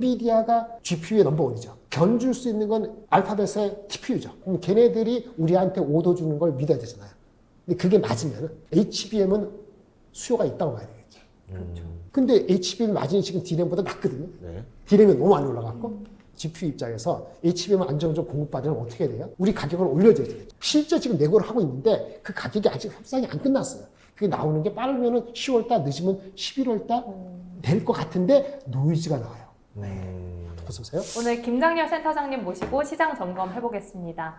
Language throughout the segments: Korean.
엔비디아가 GPU의 넘버원이죠. 견줄 수 있는 건 알파벳의 TPU죠. 그럼 걔네들이 우리한테 오더 주는 걸 믿어야 되잖아요. 근데 그게 맞으면 HBM은 수요가 있다고 봐야 되겠죠. 그렇죠. 근데 HBM 마진이 지금 D램보다 낮거든요. 네. D램이 너무 많이 올라갔고 GPU 입장에서 HBM을 안정적으로 공급받으면 어떻게 돼요? 우리 가격을 올려줘야 되겠죠. 실제 지금 내고를 하고 있는데 그 가격이 아직 협상이 안 끝났어요. 그게 나오는 게 빠르면 10월달, 늦으면 11월달 될 것 같은데 노이즈가 나와요. 보세요. 오늘 김장렬 센터장님 모시고 시장 점검해 보겠습니다.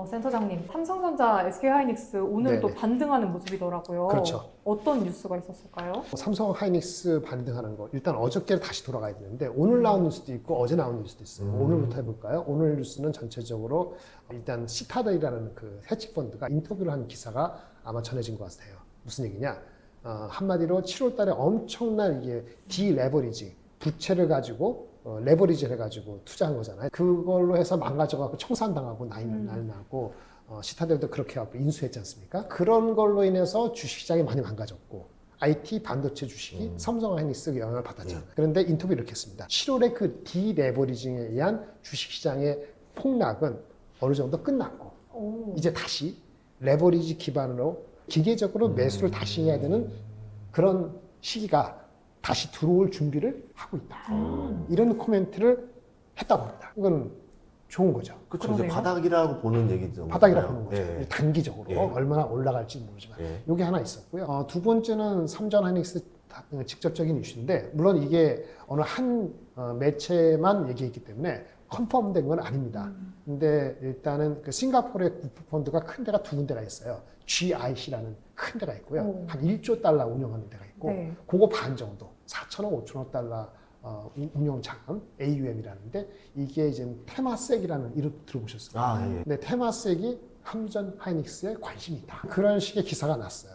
센터장님, 삼성전자, SK하이닉스 오늘 또 네네. 반등하는 모습이더라고요. 그렇죠. 어떤 뉴스가 있었을까요? 삼성 하이닉스 반등하는 거 일단 어저께 다시 돌아가야 되는데 오늘 나온 뉴스도 있고 어제 나온 뉴스도 있어요. 오늘부터 해볼까요? 오늘 뉴스는 전체적으로 일단 시타델이라는 그 헤지펀드가 인터뷰를 한 기사가 아마 전해진 것 같아요. 무슨 얘기냐? 한마디로 7월달에 엄청난 이게 디레버리지 부채를 가지고 레버리지를 해가지고 투자한 거잖아요. 그걸로 해서 망가져갖고 청산당하고 난리 나고 시타델도 그렇게 해갖고 인수했지 않습니까? 그런 걸로 인해서 주식시장이 많이 망가졌고 IT 반도체 주식이 삼성 하이닉스 영향을 받았잖아요. 그런데 인터뷰 이렇게 했습니다. 7월에 그 디레버리징에 의한 주식시장의 폭락은 어느 정도 끝났고 이제 다시 레버리지 기반으로 기계적으로 매수를 다시 해야 되는 그런 시기가 다시 들어올 준비를 하고 있다. 이런 코멘트를 했다고 합니다. 이건 좋은 거죠. 그렇죠. 이제 그러네요. 바닥이라고 보는 얘기죠. 바닥이라고 보는 거죠. 예. 단기적으로 예. 얼마나 올라갈지 모르지만 예. 이게 하나 있었고요. 두 번째는 삼전 하이닉스 직접적인 이슈인데 물론 이게 어느 한 매체만 얘기했기 때문에 컨펌된 건 아닙니다. 근데 일단은 그 싱가포르의 구프펀드가 큰 데가 두 군데가 있어요. GIC라는 큰 데가 있고요. 한 1조 달러 운영하는 데가 있고 네. 그거 반 정도 4천억, 5천억 달러 운영 자금 AUM이라는데 이게 이제 테마섹이라는 이름 들어보셨어요? 아, 예. 근데 테마섹이 삼전 하이닉스에 관심이 있다. 그런 식의 기사가 났어요.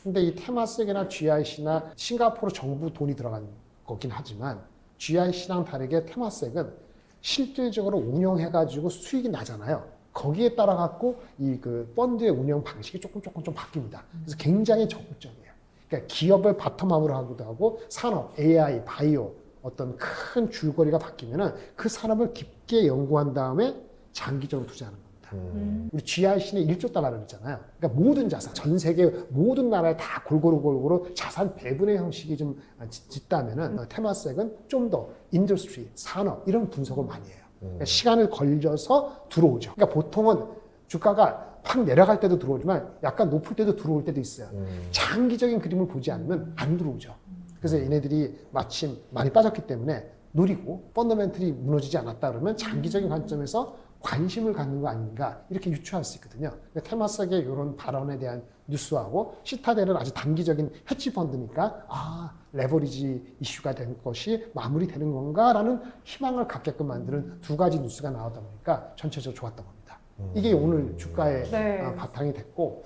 근데 이 테마섹이나 GIC나 싱가포르 정부 돈이 들어간 거긴 하지만 GIC랑 다르게 테마섹은 실질적으로 운영해가지고 수익이 나잖아요. 거기에 따라 갖고 이 그 펀드의 운영 방식이 조금 좀 바뀝니다. 그래서 굉장히 적극적이에요. 그러니까 기업을 바텀업으로 하기도 하고 산업, AI, 바이오 어떤 큰 줄거리가 바뀌면은 그 산업을 깊게 연구한 다음에 장기적으로 투자하는 겁니다. 우리 GIC는 1조 달러를 했잖아요. 그러니까 모든 자산, 전 세계 모든 나라에 다 골고루 자산 배분의 형식이 좀 짙다면은 테마섹은 좀 더 인더스트리, 산업 이런 분석을 많이 해요. 그러니까 시간을 걸려서 들어오죠. 그러니까 보통은 주가가 확 내려갈 때도 들어오지만 약간 높을 때도 들어올 때도 있어요. 장기적인 그림을 보지 않으면 안 들어오죠. 그래서 얘네들이 마침 많이 빠졌기 때문에 노리고 펀더멘털이 무너지지 않았다 그러면 장기적인 관점에서 관심을 갖는 거 아닌가 이렇게 유추할 수 있거든요. 그러니까 테마섹의 이런 발언에 대한 뉴스하고 시타델은 아주 단기적인 헤지펀드니까 레버리지 이슈가 된 것이 마무리되는 건가라는 희망을 갖게끔 만드는 두 가지 뉴스가 나오다 보니까 전체적으로 좋았던 겁니다. 이게 오늘 주가의 네. 바탕이 됐고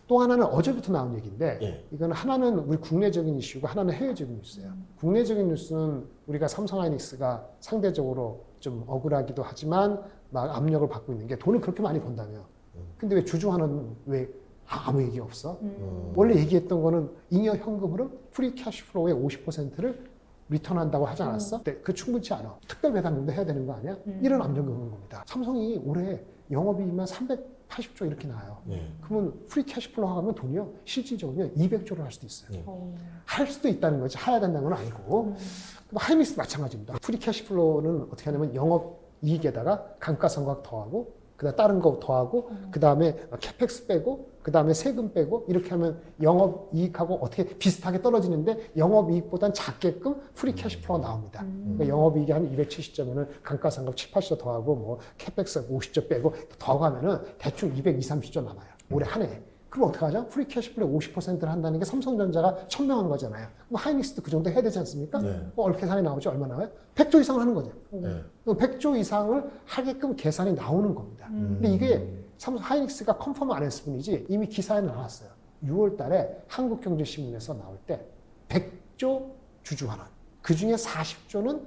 또 하나는 어제부터 나온 얘기인데 예. 이건 하나는 우리 국내적인 이슈고 하나는 해외적인 뉴스예요. 국내적인 뉴스는 우리가 삼성하이닉스가 상대적으로 좀 억울하기도 하지만 막 압력을 받고 있는 게 돈을 그렇게 많이 번다며. 근데 왜 주주하는 왜 아무 얘기 없어? 원래 얘기했던 거는 잉여 현금으로 프리 캐시플로우의 50%를 리턴한다고 하지 않았어? 근데 그 충분치 않아. 특별 배당 정도 해야 되는 거 아니야? 이런 압력이 오는 겁니다. 삼성이 올해 영업이익만 380조 이렇게 나와요. 예. 그러면 프리 캐시플로우 하면 돈이요 실질적으로 200조를 할 수도 있어요. 예. 할 수도 있다는 거지 해야 된다는 건 아니고 하이닉스 마찬가지입니다. 프리 캐시플로우는 어떻게 하냐면 영업이익에다가 감가상각 더하고 그다음 다른 거 더하고 그다음에 캐펙스 빼고 그다음에 세금 빼고 이렇게 하면 영업이익하고 어떻게 비슷하게 떨어지는데 영업이익보단 작게끔 프리 캐시플로우가 나옵니다. 그러니까 영업이익이 한 270점이면 감가상각 7, 80조 더하고 뭐 캐펙스 50조 빼고 더하면은 대충 220, 30조 남아요. 올해 한 해에. 그럼 어떡하죠? 프리 캐시플로우 50%를 한다는 게 삼성전자가 천명한 거잖아요. 그럼 하이닉스도 그 정도 해야 되지 않습니까? 네. 계산이 나오죠? 얼마 나와요? 100조 이상을 하는 거죠. 네. 100조 이상을 하게끔 계산이 나오는 겁니다. 근데 이게 삼성 하이닉스가 컨펌 안 했을 뿐이지 이미 기사에 나왔어요. 6월 달에 한국경제신문에서 나올 때 100조 주주환원. 그 중에 40조는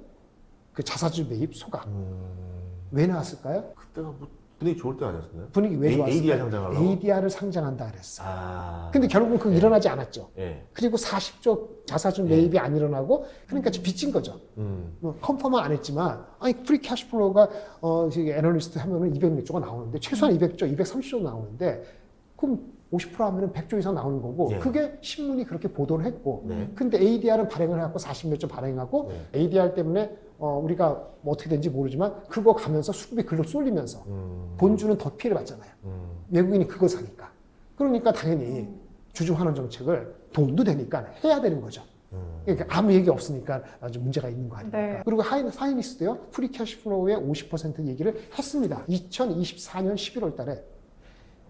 그 자사주 매입 소각. 왜 나왔을까요? 그때가 뭐 분위기 좋을 때 아니었나요? 분위기 왜 좋았어요? ADR 상장하려고. ADR을 상장한다 그랬어. 아. 근데 결국은 그거 일어나지 않았죠. 예. 그리고 40조 자사주 매입이 안 일어나고 그러니까 지금 빚진 거죠. 뭐 컨펌은 안 했지만 아니 프리 캐시플로우가 애널리스트 하면은 200몇 조가 나오는데 최소한 200조, 230조 나오는데 그럼 50% 하면은 100조 이상 나오는 거고 예. 그게 신문이 그렇게 보도를 했고 네. 근데 ADR은 발행을 해갖고 40몇 조 발행하고 네. ADR 때문에 우리가 뭐 어떻게 된지 모르지만 그거 가면서 수급이 글로 쏠리면서 본주는 더 피해를 받잖아요. 외국인이 그거 사니까. 그러니까 당연히 주주 환원 정책을 돈도 되니까 해야 되는 거죠. 그러니까 아무 얘기 없으니까 아주 문제가 있는 거 아닙니까? 네. 그리고 하이닉스도요, 프리 캐시플로우의 50% 얘기를 했습니다. 2024년 11월 달에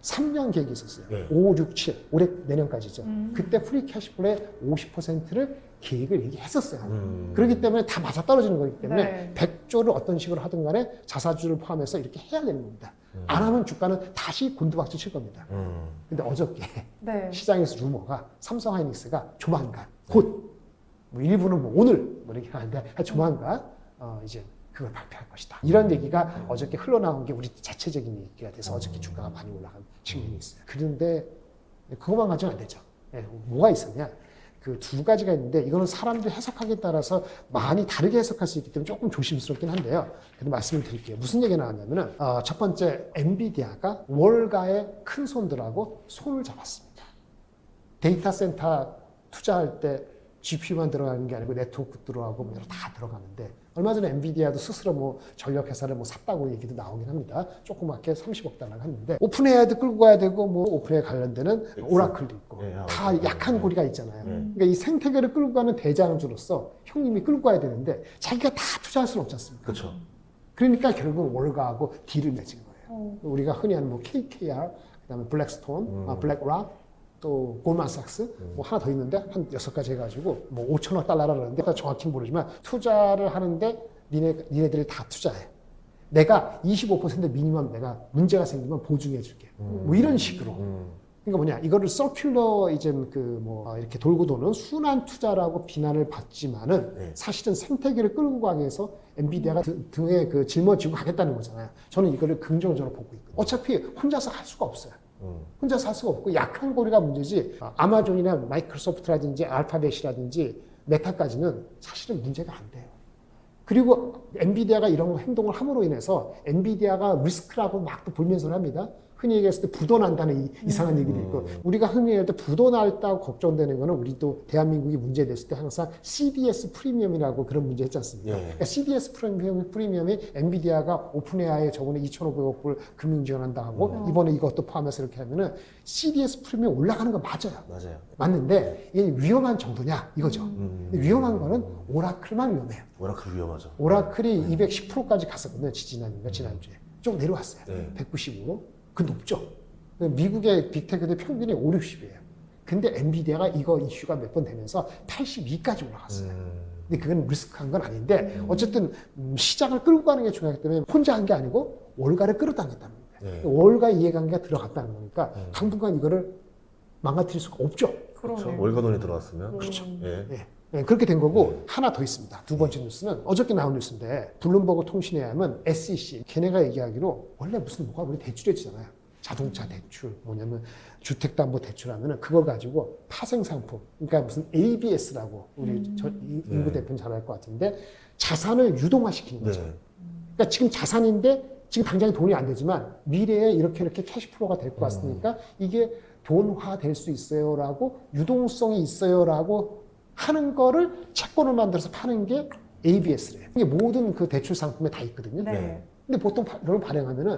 3년 계획이 있었어요. 네. 5, 6, 7, 올해 내년까지죠. 그때 프리 캐시플로우의 50%를 계획을 얘기했었어요. 그렇기 때문에 다 맞아떨어지는 거기 때문에 네. 100조를 어떤 식으로 하든 간에 자사주를 포함해서 이렇게 해야 되는 겁니다. 안 하면 주가는 다시 곤두박질 칠 겁니다. 근데 어저께 네. 시장에서 루머가 삼성 하이닉스가 조만간 곧 뭐 일부는 뭐 오늘 뭐 이렇게 하는데 조만간 이제 그걸 발표할 것이다. 이런 얘기가 어저께 흘러나온 게 우리 자체적인 얘기가 돼서 어저께 주가가 많이 올라간 측면이 있어요. 그런데 그것만 가지고는 안 되죠. 뭐가 있었냐? 그 두 가지가 있는데 이거는 사람들 해석하기에 따라서 많이 다르게 해석할 수 있기 때문에 조금 조심스럽긴 한데요. 그래도 말씀을 드릴게요. 무슨 얘기가 나왔냐면은 첫 번째 엔비디아가 월가의 큰 손들하고 손을 잡았습니다. 데이터 센터 투자할 때 GPU만 들어가는 게 아니고 네트워크 들어가고 뭐 여러 다 들어가는데 얼마 전에 엔비디아도 스스로 뭐 전력 회사를 뭐 샀다고 얘기도 나오긴 합니다. 조그맣게 30억 달러를 했는데 오픈AI도 끌고 가야 되고 뭐 오픈AI 관련되는 오라클도 있고 다 약한 고리가 있잖아요. 그러니까 이 생태계를 끌고 가는 대장주로서 형님이 끌고 가야 되는데 자기가 다 투자할 수는 없지 않습니까? 그렇죠. 그러니까 결국 월가하고 딜을 맺은 거예요. 우리가 흔히 하는 뭐 KKR, 그다음에 블랙스톤, 블랙락, 또 골만삭스 뭐 하나 더 있는데 한 6가지 해가지고 뭐 5천억 달러라 그러는데 정확히 모르지만 투자를 하는데 니네들이 다 투자해. 내가 25% 미니멈 내가 문제가 생기면 보증해 줄게. 뭐 이런 식으로. 그러니까 뭐냐 이거를 서큘러 이제 이렇게 돌고 도는 순환 투자라고 비난을 받지만은 사실은 생태계를 끌고 가기 위해서 엔비디아가 등에 그 짊어지고 가겠다는 거잖아요. 저는 이거를 긍정적으로 보고 있거든요. 어차피 혼자서 할 수가 없어요. 혼자서 할 수가 없고 약한 고리가 문제지 아마존이나 마이크로소프트라든지 알파벳이라든지 메타까지는 사실은 문제가 안 돼요. 그리고 엔비디아가 이런 행동을 함으로 인해서 엔비디아가 리스크라고 막 또 불면서를 합니다. 흔히 얘기했을 때 부도 난다는 이상한 얘기도 있고 우리가 흔히 얘기할 때 부도 날다고 걱정되는 거는 우리도 대한민국이 문제됐을 때 항상 CDS 프리미엄이라고 그런 문제 했지 않습니까? 그러니까 CDS 프리미엄이 엔비디아가 오픈AI에 저번에 2,500억 불 금융 지원한다 하고 이번에 이것도 포함해서 이렇게 하면은 CDS 프리미엄 올라가는 거 맞아요. 맞아요. 맞는데 이게 위험한 정도냐 이거죠. 근데 위험한 거는 오라클만 위험해요. 오라클 위험하죠. 오라클이 210%까지 갔었거든요. 지난주에. 좀 내려왔어요. 195. 그 높죠. 미국의 빅테크들 평균이 5, 60이에요. 근데 엔비디아가 이거 이슈가 몇 번 되면서 82까지 올라갔어요. 근데 그건 리스크한 건 아닌데 어쨌든 시장을 끌고 가는 게 중요하기 때문에 혼자 한 게 아니고 월가를 끌어당겼다는 거예요. 월가 이해관계가 들어갔다는 거니까 당분간 이거를 망가뜨릴 수가 없죠. 그렇죠. 월가 돈이 들어왔으면. 그렇죠. 예. 그렇게 된 거고 하나 더 있습니다. 두 번째 뉴스는 어저께 나온 뉴스인데 블룸버그 통신에 의하면 SEC 걔네가 얘기하기로 원래 무슨 뭐가 우리 대출해주잖아요. 자동차 대출 뭐냐면 주택담보대출하면은 그걸 가지고 파생상품 그러니까 무슨 ABS라고 우리 인구 대표는 잘 알 것 같은데 자산을 유동화시키는 거죠. 그러니까 지금 자산인데 지금 당장에 돈이 안 되지만 미래에 이렇게 캐시플로우가 될 것 같으니까 이게 돈화 될 수 있어요라고 유동성이 있어요라고 하는 거를 채권을 만들어서 파는 게 ABS래요. 이게 모든 그 대출 상품에 다 있거든요. 네. 근데 보통 이런 발행하면은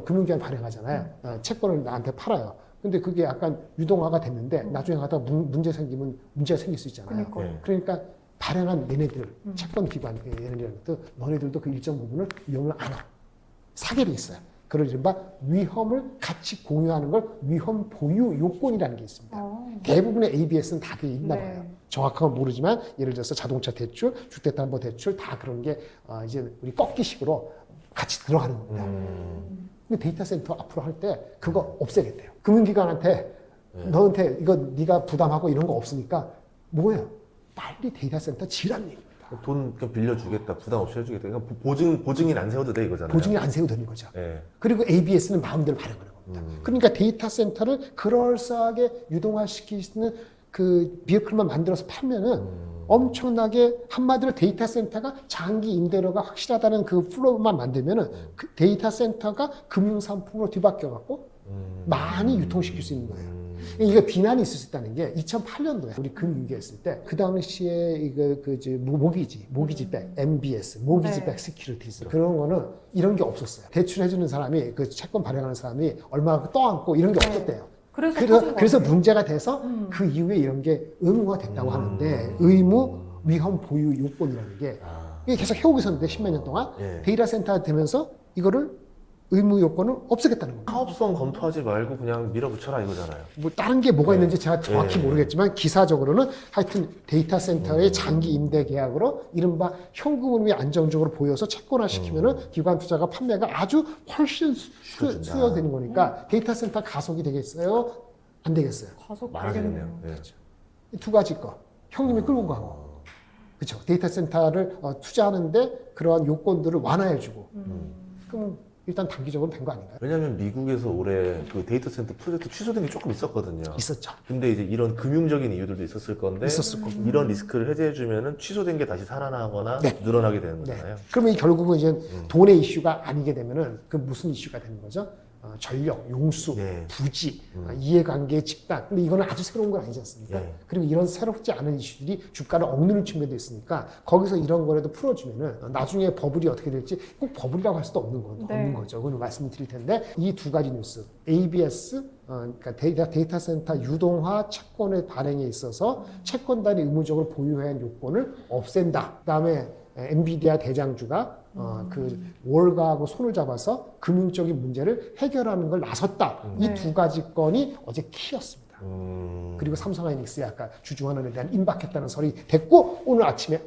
금융기관 발행하잖아요. 채권을 나한테 팔아요. 근데 그게 약간 유동화가 됐는데 나중에 가다가 문제가 생길 수 있잖아요. 그러니까 발행한 얘네들, 채권 기관 얘네들도 너네들도 그 일정 부분을 이용을 안 하. 사게 돼 있어요. 그걸 이른바 위험을 같이 공유하는 걸 위험 보유 요건이라는 게 있습니다. 대부분의 ABS는 다 그게 있나 봐요. 정확한 건 모르지만 예를 들어서 자동차 대출, 주택담보대출 다 그런 게 이제 우리 꺾기식으로 같이 들어가는 겁니다. 근데 데이터 센터 앞으로 할 때 그거 없애겠대요. 금융기관한테 너한테 이거 네가 부담하고 이런 거 없으니까 뭐예요? 빨리 데이터 센터 지으라는 얘기입니다. 돈 그냥 빌려주겠다, 부담 없이 해주겠다. 그러니까 보증인 안 세워도 돼 이거잖아요. 보증이 안 세워도 되는 거죠. 예. 그리고 ABS는 마음대로 발행하는 겁니다. 그러니까 데이터 센터를 그럴싸하게 유동화시킬 수 있는 그 비어클만 만들어서 팔면은 엄청나게 한마디로 데이터 센터가 장기 임대료가 확실하다는 그 플로우만 만들면은 그 데이터 센터가 금융 상품으로 뒤바뀌어 갖고 많이 유통시킬 수 있는 거예요. 이거 비난이 있을 수 있다는 게 2008년도에 우리 금융위기였을 때 그 당시에 이거 모기지백, MBS, 모기지백 네. 시큐리티즈 그런 거는 이런 게 없었어요. 대출해주는 사람이 그 채권 발행하는 사람이 얼마나 떠안고 이런 게 네. 없었대요. 그래서 그래서 문제가 돼서 음. 그 이후에 이런 게 의무화 됐다고 하는데 의무 위험 보유 요건이라는 게 이게 계속 해오고 있었는데 10몇 년 동안 예. 데이터 센터가 되면서 이거를 의무 요건을 없애겠다는 겁니다. 사업성 검토하지 말고 그냥 밀어붙여라 이거잖아요. 뭐 다른 게 뭐가 네. 있는지 제가 정확히 네. 모르겠지만 기사적으로는 하여튼 데이터 센터의 장기 임대 계약으로 이른바 현금흐름이 안정적으로 보여서 채권화 시키면은 기관 투자가 판매가 아주 훨씬 쉬워진다. 수요되는 거니까 데이터 센터 가속이 되겠어요? 안 되겠어요? 가속 많아지겠네요 되겠네요. 예. 두 가지 거. 형님이 끌고 가고. 그렇죠. 데이터 센터를 투자하는데 그러한 요건들을 완화해주고. 그럼 일단 단기적으로 된 거 아닌가요? 왜냐하면 미국에서 올해 그 데이터 센터 프로젝트 취소된 게 조금 있었거든요. 있었죠. 근데 이제 이런 금융적인 이유들도 있었을 건데 있었을 거고. 이런 리스크를 해제해주면은 취소된 게 다시 살아나거나 네. 늘어나게 되는 네. 거잖아요. 그러면 결국은 이제 돈의 이슈가 아니게 되면은 그 무슨 이슈가 되는 거죠? 전력, 용수, 네. 부지, 이해관계, 집단. 근데 이거는 아주 새로운 건 아니지 않습니까? 네. 그리고 이런 새롭지 않은 이슈들이 주가를 억누르는 측면도 있으니까 거기서 이런 거라도 풀어주면은 나중에 버블이 어떻게 될지 꼭 버블이라고 할 수도 없는 네. 거죠. 그건 말씀을 드릴 텐데 이 두 가지 뉴스, ABS, 그러니까 데이터 센터 유동화 채권의 발행에 있어서 채권단이 의무적으로 보유해야 하는 요건을 없앤다. 그다음에 엔비디아 대장주가 그 월가하고 손을 잡아서 금융적인 문제를 해결하는 걸 나섰다. 이 네. 두 가지 건이 어제 키였습니다. 그리고 그리고 삼성하이닉스에 아까 주주환원에 대한 임박했다는 설이 됐고 오늘 아침에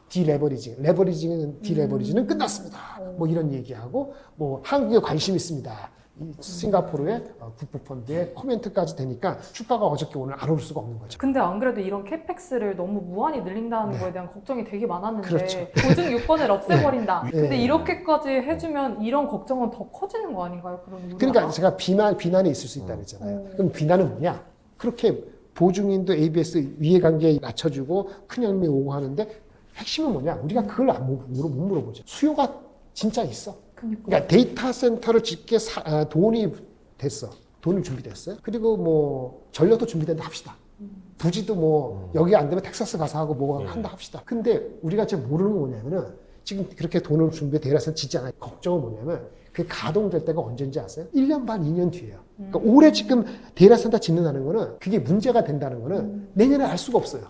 디레버리징은 끝났습니다. 뭐 이런 얘기하고 뭐 한국에 관심 있습니다. 이 싱가포르의 국부펀드의 코멘트까지 되니까 주가가 어저께 오늘 안 오를 수가 없는 거죠. 근데 안 그래도 이런 캐펙스를 너무 무한히 늘린다는 거에 대한 걱정이 되게 많았는데 그렇죠. 보증 요건을 없애버린다. 네. 근데 네. 이렇게까지 해주면 이런 걱정은 더 커지는 거 아닌가요? 그럼 우리가? 그러니까 제가 비난이 있을 수 있다고 했잖아요. 그럼 비난은 뭐냐? 그렇게 보증인도 ABS 이해관계 낮춰주고 큰형님이 오고 하는데 핵심은 뭐냐? 우리가 그걸 못 물어보죠. 수요가 진짜 있어. 그러니까 데이터 센터를 짓게 돈이 됐어. 돈이 준비됐어요. 그리고 뭐 전력도 준비된다 합시다. 부지도 뭐 여기 안 되면 텍사스 가서 하고 뭐 한다 합시다. 근데 우리가 지금 모르는 건 뭐냐면은 지금 그렇게 돈을 준비해 데이터 센터 짓잖아요. 걱정은 뭐냐면 그게 가동될 때가 언제인지 아세요? 1년 반, 2년 뒤에요. 그러니까 올해 지금 데이터 센터 짓는다는 거는 그게 문제가 된다는 거는 내년에 알 수가 없어요.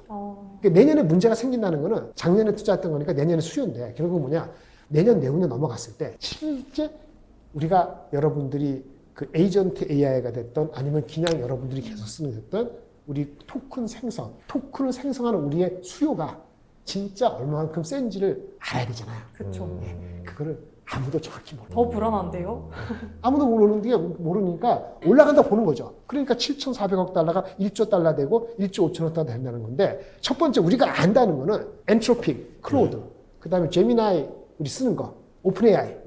그러니까 내년에 문제가 생긴다는 거는 작년에 투자했던 거니까 내년에 수요인데 결국 뭐냐? 내년 내후년 넘어갔을 때 실제 우리가 여러분들이 그 에이전트 AI가 됐던 아니면 그냥 여러분들이 계속 쓰는 됐던 우리 토큰을 생성하는 우리의 수요가 진짜 얼마만큼 센지를 알아야 되잖아요. 그렇죠. 그거를 아무도 정확히 몰라요. 더 불안한데요? 아무도 모르니까 올라간다 보는 거죠. 그러니까 7,400억 달러가 1조 달러 되고 1조 5천억 달러 된다는 건데 첫 번째 우리가 안다는 거는 엔트로픽, 클로드, 그다음에 제미나이 우리 쓰는 거, 오픈 AI.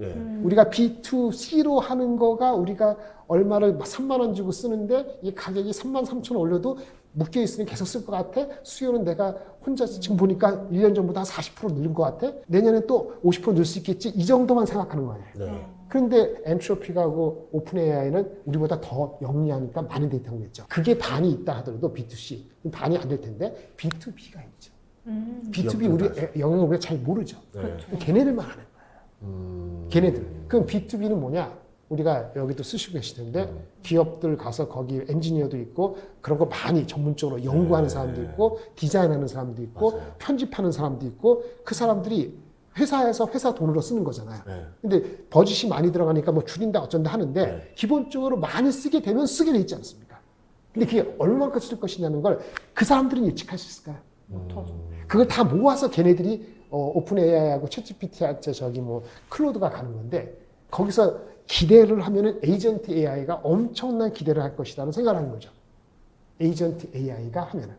우리가 B2C로 하는 거가 우리가 얼마를 3만 원 주고 쓰는데 이 가격이 3만 3천 원 올려도 묶여 있으면 계속 쓸 것 같아. 수요는 내가 혼자 지금 보니까 1년 전보다 한 40% 늘린 것 같아. 내년에 또 50% 늘 수 있겠지. 이 정도만 생각하는 거예요. 네. 그런데 엔트로픽하고 오픈 AI는 우리보다 더 영리하니까 많은 데이터가 냈죠. 그게 반이 있다 하더라도 B2C 반이 안 될 텐데 B2B가 있죠. B2B 우리 영역을 우리가 잘 모르죠. 네. 걔네들만 하는 거예요. 걔네들. 그럼 B2B는 뭐냐? 우리가 여기도 쓰시고 계실 텐데 기업들 가서 거기 엔지니어도 있고 그런 거 많이 전문적으로 연구하는 사람도 있고 디자인하는 사람도 있고 맞아요. 편집하는 사람도 있고 그 사람들이 회사에서 회사 돈으로 쓰는 거잖아요. 네. 근데 버짓이 많이 들어가니까 뭐 줄인다 어쩐다 하는데 네. 기본적으로 많이 쓰게 되면 쓰게 돼 있지 않습니까? 근데 그게 얼마만큼 쓸 것이냐는 걸 그 사람들은 예측할 수 있을까요? 못하죠. 그걸 다 모아서 걔네들이 오픈 AI하고 챗GPT한테 저기 뭐 클로드가 가는 건데 거기서 기대를 하면은 에이전트 AI가 엄청난 기대를 할 것이라는 생각을 하는 거죠. 에이전트 AI가 하면은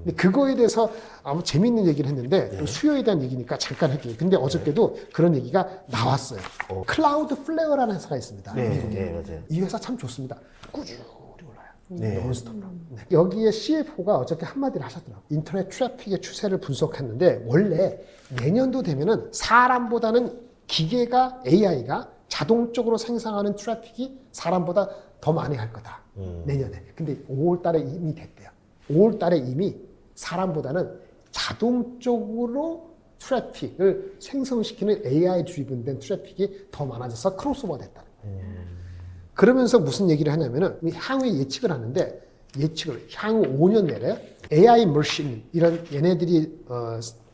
근데 그거에 대해서 아무 재밌는 얘기를 했는데 네. 또 수요에 대한 얘기니까 잠깐 할게요. 근데 어저께도 그런 얘기가 나왔어요. 클라우드 플레어라는 회사가 있습니다. 네, 미국에. 네, 맞아요. 이 회사 참 좋습니다. 꾸준히 올라요. 네. 논스톱으로. 네. 여기에 CFO가 어저께 한마디를 하셨더라고요. 인터넷 트래픽의 추세를 분석했는데 원래 내년도 되면은 사람보다는 기계가 AI가 자동적으로 생성하는 트래픽이 사람보다 더 많이 할 거다. 내년에. 근데 5월 달에 이미 됐대요. 5월 달에 이미 사람보다는 자동적으로 트래픽을 생성시키는 AI 드리븐된 트래픽이 더 많아져서 크로스오버 됐다는 거예요. 그러면서 무슨 얘기를 하냐면은 향후에 예측을 하는데 예측을 향후 5년 내래 AI 머신 이런 얘네들이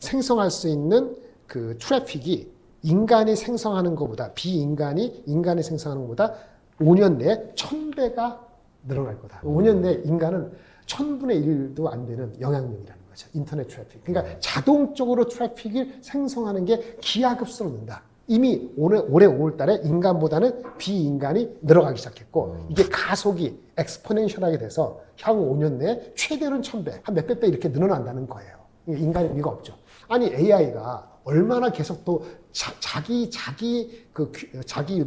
생성할 수 있는 그 트래픽이 인간이 생성하는 것보다 인간이 생성하는 것보다 5년 내에 1000배가 늘어날 거다. 5년 내에 인간은 1000분의 1도 안 되는 영향력이라는 거죠. 인터넷 트래픽. 그러니까 자동적으로 트래픽을 생성하는 게 기하급수로 는다. 이미 올해 5월 달에 인간보다는 비인간이 늘어가기 시작했고 이게 가속이 엑스포넨셜하게 돼서 향후 5년 내에 최대로는 1000배, 한 몇백 배 이렇게 늘어난다는 거예요. 인간의 의미가 없죠. 아니 AI가 얼마나 계속 또 자기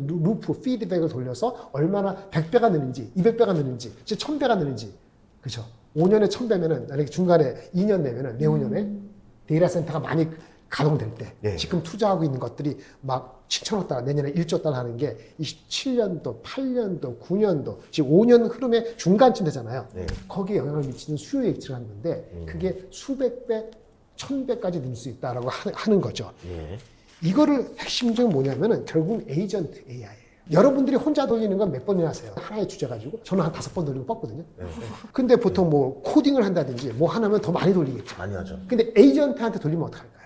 루프 피드백을 돌려서 얼마나 100배가 느는지 200배가 느는지 1000배가 느는지 그죠? 5년에 1000배면은 만약에 중간에 2년 내면은 내후년에 데이터 센터가 많이 가동될 때 네. 지금 투자하고 있는 것들이 막 7천억 달러 내년에 1조 달러 하는 게 27년도, 8년도, 9년도 지금 5년 흐름의 중간쯤 되잖아요. 네. 거기에 영향을 미치는 수요 예측을 하는 건데 그게 수백 배, 1000배까지 늘 수 있다라고 하는 거죠. 예. 이거를 핵심적인 뭐냐면은 결국 에이전트 AI예요. 여러분들이 혼자 돌리는 건 몇 번이나 하세요? 하나의 주제 가지고 저는 한 5번 돌리고 뻗거든요. 네. 근데 보통 뭐 코딩을 한다든지 뭐 하나면 더 많이 돌리겠죠. 많이 하죠. 근데 에이전트한테 돌리면 어떡할까요?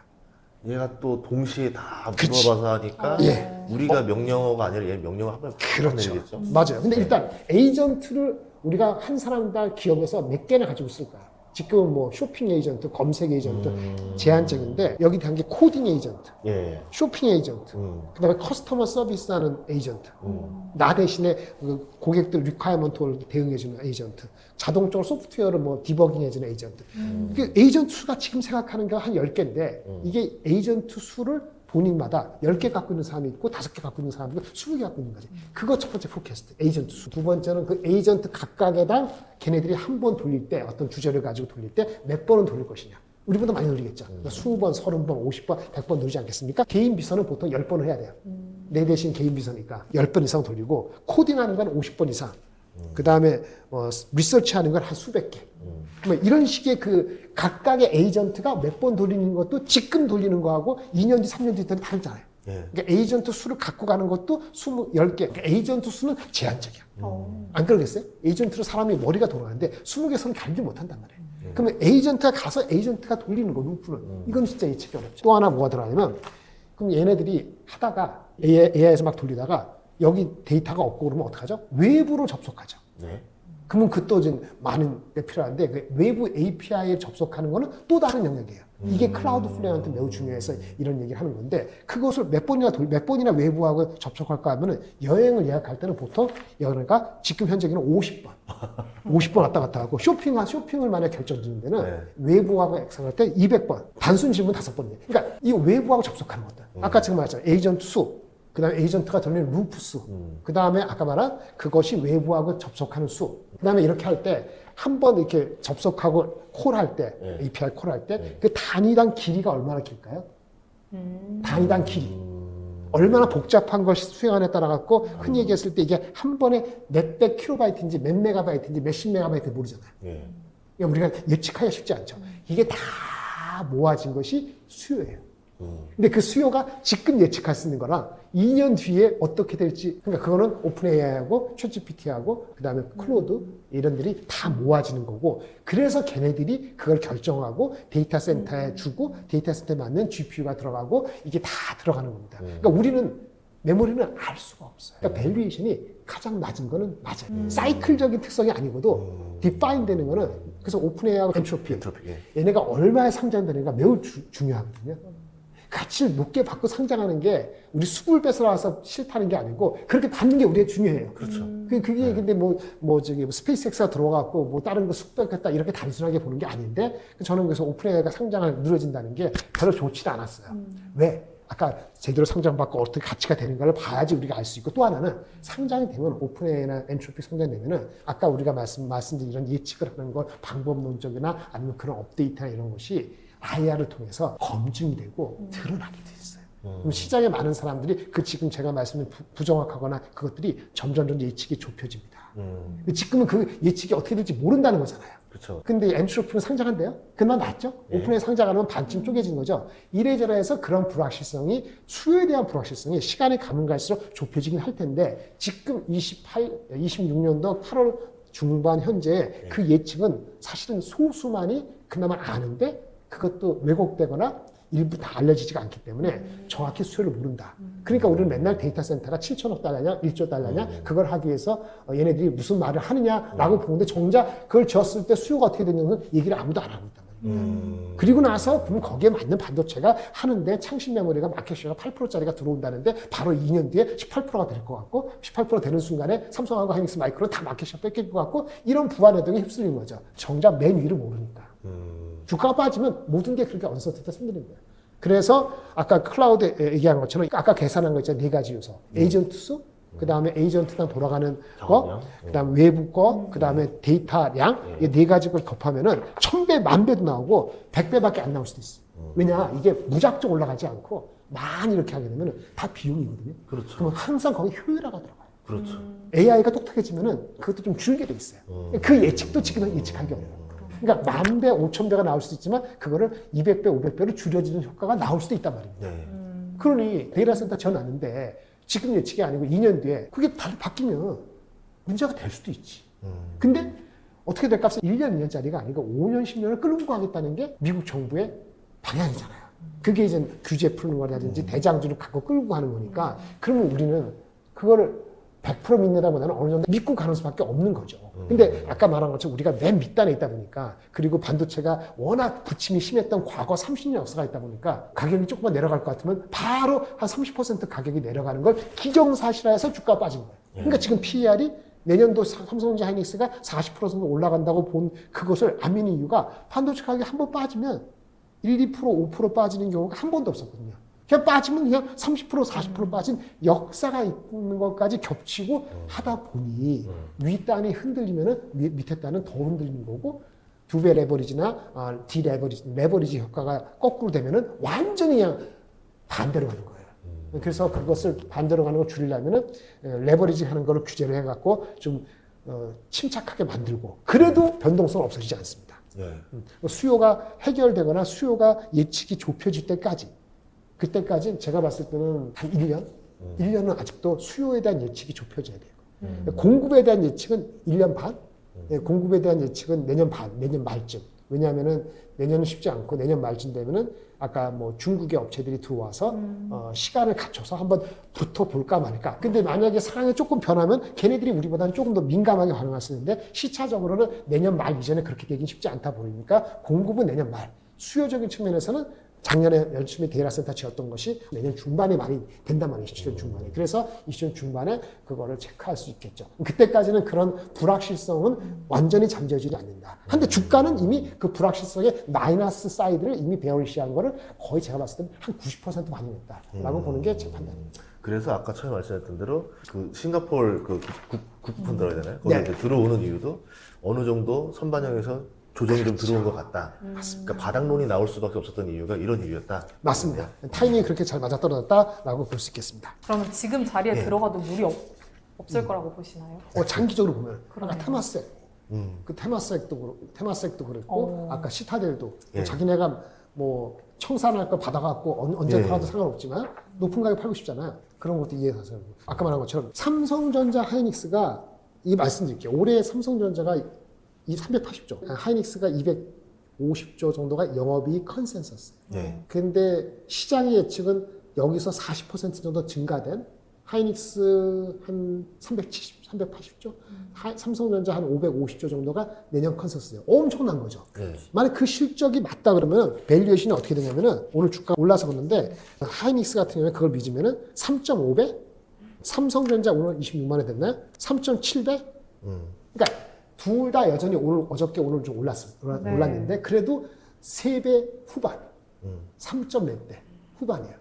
얘가 또 동시에 다 그치. 물어봐서 하니까 예. 우리가 명령어가 아니라 얘 명령어 한번 그렇죠. 내리겠죠. 맞아요. 근데 일단 에이전트를 우리가 한 사람당 기업에서 몇 개나 가지고 있을까요? 지금은 뭐 쇼핑 에이전트, 검색 에이전트 제한적인데 여기 단 게 코딩 에이전트, 예. 쇼핑 에이전트, 그다음에 커스터머 서비스하는 에이전트, 나 대신에 그 고객들 리퀘어먼트를 대응해주는 에이전트, 자동적으로 소프트웨어를 뭐 디버깅해주는 에이전트. 그 에이전트 수가 지금 생각하는 게 한 10개인데 이게 에이전트 수를 본인마다 10개 갖고 있는 사람이 있고 5개 갖고 있는 사람이 있고 20개 갖고 있는 거지. 그거 첫 번째 포캐스트, 에이전트 수. 두 번째는 그 에이전트 각각에당 걔네들이 한 번 돌릴 때 어떤 주제를 가지고 돌릴 때 몇 번은 돌릴 것이냐. 우리보다 많이 돌리겠죠. 20번, 30번, 50번, 100번 돌리지 않겠습니까? 개인 비서는 보통 10번을 해야 돼요. 내 대신 개인 비서니까 10번 이상 돌리고 코딩하는 건 50번 이상. 그 다음에 리서치하는 건 한 수백 개. 뭐 이런 식의 그 각각의 에이전트가 몇 번 돌리는 것도 지금 돌리는 거하고 2년 뒤, 3년 뒤 때는 다르잖아요. 예. 그러니까 에이전트 수를 갖고 가는 것도 10개. 그러니까 에이전트 수는 제한적이야. 안 그러겠어요? 에이전트로 사람이 머리가 돌아가는데 20개선은 달지 못한단 말이에요. 그러면 에이전트가 가서 에이전트가 돌리는 거, 루프는. 이건 진짜 예측이 어렵죠. 또 하나 뭐가 들어가냐면 그럼 얘네들이 하다가 AI에서 막 돌리다가 여기 데이터가 없고 그러면 어떡하죠? 외부로 접속하죠. 네. 그러면 그 또 좀 많은 게 필요한데 그 외부 API에 접속하는 거는 또 다른 영역이에요. 이게 클라우드 플레이한테 매우 중요해서 이런 얘기를 하는 건데 그것을 몇 번이나 외부하고 접속할까 하면은 여행을 예약할 때는 보통 여행가 지금 현재는 50번. 50번 왔다 갔다 하고 쇼핑을 만약 결정 짓는 데는 네. 외부하고 액상할 때 200번. 단순 질문 5번이에요. 그러니까 이 외부하고 접속하는 것들. 아까 지금 말했잖아요. 에이전트 수. 그 다음에 에이전트가 돌리는 루프 수. 그 다음에 아까 말한 그것이 외부하고 접속하는 수. 그 다음에 이렇게 할 때 한 번 이렇게 접속하고 콜할 때, API 콜할 때 그 단위당 길이가 얼마나 길까요? 단위당 길이. 얼마나 복잡한 것이 수행하느냐에 따라 갖고 흔히 얘기했을 때 이게 한 번에 몇백 킬로바이트인지 몇 메가바이트인지 몇십 메가바이트 모르잖아요. 예. 그러니까 우리가 예측하기가 쉽지 않죠. 이게 다 모아진 것이 수요예요. 근데 그 수요가 지금 예측할 수 있는 거랑 2년 뒤에 어떻게 될지, 그러니까 그거는 오픈 AI하고 챗GPT하고 그 다음에 클로드 이런들이 다 모아지는 거고, 그래서 걔네들이 그걸 결정하고 데이터 센터에 주고 데이터 센터에 맞는 GPU가 들어가고 이게 다 들어가는 겁니다. 그러니까 우리는 메모리는 알 수가 없어요. 그러니까 밸류에이션이 가장 낮은 거는 맞아요. 사이클적인 특성이 아니고도 디파인 되는 거는, 그래서 오픈 AI하고 엔트로피 예. 얘네가 얼마에 상장되는가 매우 중요하거든요. 가치를 높게 받고 상장하는 게 우리 수급을 뺏어나와서 싫다는 게 아니고 그렇게 받는 게 우리가 중요해요. 그렇죠. 그게 근데 저기 스페이스X가 들어가고 뭐 다른 거 수급 뺏겠다 이렇게 단순하게 보는 게 아닌데 저는 그래서 오픈AI가 상장을 누려진다는 게 별로 좋지도 않았어요. 왜? 아까 제대로 상장받고 어떻게 가치가 되는가를 봐야지 우리가 알 수 있고 또 하나는 상장이 되면 오픈AI나 엔트로피 상장되면은 아까 우리가 말씀드린 이런 예측을 하는 것 방법론적이나 아니면 그런 업데이트나 이런 것이 IR을 통해서 검증이 되고 드러나게 돼 있어요. 그럼 시장에 많은 사람들이 지금 제가 말씀드린 부정확하거나 그것들이 점점 예측이 좁혀집니다. 지금은 그 예측이 어떻게 될지 모른다는 거잖아요. 그렇죠. 근데 엔트로피는 상장한대요? 그만 맞죠? 오픈에 상장하면 반쯤 쪼개진 거죠. 이래저래 해서 그런 불확실성이 수요에 대한 불확실성이 시간이 가면 갈수록 좁혀지긴 할 텐데 지금 26년도 8월 중반 현재 그 예측은 사실은 소수만이 그나마 아는데 그것도 왜곡되거나 일부 다 알려지지가 않기 때문에 정확히 수요를 모른다. 그러니까 우리는 맨날 데이터 센터가 7천억 달러냐, 1조 달러냐, 그걸 하기 위해서 얘네들이 무슨 말을 하느냐라고 보는데 정작 그걸 지었을 때 수요가 어떻게 되는지는 얘기를 아무도 안 하고 있단 말이에요. 그리고 나서 그러면 거기에 맞는 반도체가 하는데 창신 메모리가 마켓시가 8%짜리가 들어온다는데 바로 2년 뒤에 18%가 될 것 같고 18% 되는 순간에 삼성하고 하이닉스 마이크로 다 마켓시가 뺏길 것 같고 이런 부안해동에 휩쓸린 거죠. 정작 맨 위를 모르니까. 주가가 빠지면 모든 게 그렇게 언서트가 생기는 거예요. 그래서 아까 클라우드 얘기한 것처럼 아까 계산한 거 있잖아요. 4가지 요소. 에이전트 수, 그 다음에 에이전트당 돌아가는 거, 그 다음에 외부 거, 그 다음에 데이터량, 이 4가지 걸 곱하면은 1000배, 10,000배도 나오고 100배밖에 안 나올 수도 있어요. 왜냐, 이게 무작정 올라가지 않고 많이 이렇게 하게 되면은 다 비용이거든요. 그렇죠. 그러면 항상 거기 효율화가 들어가요. 그렇죠. AI가 똑똑해지면은 그것도 좀 줄게 돼 있어요. 그 예측도 지금은 예측하기 어려워요. 그러니까 10,000배, 5,000배가 나올 수도 있지만 그거를 200배, 500배로 줄여지는 효과가 나올 수도 있단 말입니다. 네. 그러니 데이터 센터 지어놨는데 지금 예측이 아니고 2년 뒤에 그게 바뀌면 문제가 될 수도 있지. 근데 어떻게 될까 해서 1년, 2년짜리가 아니고 5년, 10년을 끌고 가겠다는 게 미국 정부의 방향이잖아요. 그게 이제 규제 푸는 거라든지 대장주를 갖고 끌고 가는 거니까 그러면 우리는 그거를 100% 믿는다보다는 어느 정도 믿고 가는 수밖에 없는 거죠. 근데 아까 말한 것처럼 우리가 맨 밑단에 있다 보니까 그리고 반도체가 워낙 부침이 심했던 과거 30년 역사가 있다 보니까 가격이 조금만 내려갈 것 같으면 바로 한 30% 가격이 내려가는 걸 기정사실화해서 주가가 빠진 거예요. 그러니까 지금 PER이 내년도 삼성전자 하이닉스가 40% 정도 올라간다고 본 그것을 안 믿는 이유가 반도체 가격이 한 번 빠지면 1, 2%, 5% 빠지는 경우가 한 번도 없었거든요. 그냥 빠지면 그냥 30%, 40% 빠진 역사가 있는 것까지 겹치고 하다 보니 윗단이 흔들리면은 밑에 단은 더 흔들리는 거고 2배 레버리지나 레버리지 효과가 거꾸로 되면은 완전히 그냥 반대로 가는 거예요. 그래서 그것을 반대로 가는 걸 줄이려면은 레버리지 하는 거를 규제를 해갖고 좀 침착하게 만들고 그래도 변동성 없어지지 않습니다. 네. 수요가 해결되거나 수요가 예측이 좁혀질 때까지 그때까지 제가 봤을 때는 한 1년? 1년은 아직도 수요에 대한 예측이 좁혀져야 돼요. 공급에 대한 예측은 1년 반? 공급에 대한 예측은 내년 반, 내년 말쯤. 왜냐하면은 내년은 쉽지 않고 내년 말쯤 되면은 아까 뭐 중국의 업체들이 들어와서 시간을 갖춰서 한번 붙어볼까 말까. 근데 만약에 상황이 조금 변하면 걔네들이 우리보다는 조금 더 민감하게 반응할 수 있는데 시차적으로는 내년 말 이전에 그렇게 되긴 쉽지 않다 보니까 공급은 내년 말. 수요적인 측면에서는 작년에 열심히 데이터 센터 지었던 것이 내년 중반에 많이 된단 말이에요. 27년 중반에. 그래서 27년 중반에 그거를 체크할 수 있겠죠. 그때까지는 그런 불확실성은 완전히 잠재우지 않는다. 한데 주가는 이미 그 불확실성의 마이너스 사이드를 이미 베어리시한 거를 거의 제가 봤을 때는 한 90% 반영했다라고 보는 게 제 판단입니다. 그래서 아까 처음에 말씀드렸던 대로 그 싱가포르 그 국부펀 들어야 되나요? 거기 이제 들어오는 이유도 어느 정도 선반영에서 조정이 좀 들어온 것 같다. 그러니까 바닥론이 나올 수밖에 없었던 이유가 이런 이유였다. 맞습니다. 타이밍이 그렇게 잘 맞아떨어졌다라고 볼 수 있겠습니다. 그러면 지금 자리에 들어가도 무리 없을 거라고 보시나요? 장기적으로 보면 그러네요. 아까 테마섹, 그 테마섹도 그랬고 아까 시타델도 예. 자기네가 뭐 청산할 거 받아갖고 언제 예. 팔아도 상관없지만 높은 가격에 팔고 싶잖아요. 그런 것도 이해해서 아까 말한 것처럼 삼성전자 하이닉스가 이 말씀드릴게요. 올해 삼성전자가 이 380조, 하이닉스가 250조 정도가 영업이익 컨센서스. 네. 근데 시장의 예측은 여기서 40% 정도 증가된 하이닉스 한 370, 380조, 삼성전자 한 550조 정도가 내년 컨센서스예요. 엄청난 거죠. 네. 만약 그 실적이 맞다 그러면 밸류에이션이 어떻게 되냐면은 오늘 주가 올라서 보는데 하이닉스 같은 경우에 그걸 믿으면은 3.5배, 삼성전자 오늘 26만원 됐나요? 3.7배? 그러니까 둘 다 여전히 오늘 어저께 오늘 좀 올랐는데 그래도 3배 후반, 3점 몇 배 후반이에요.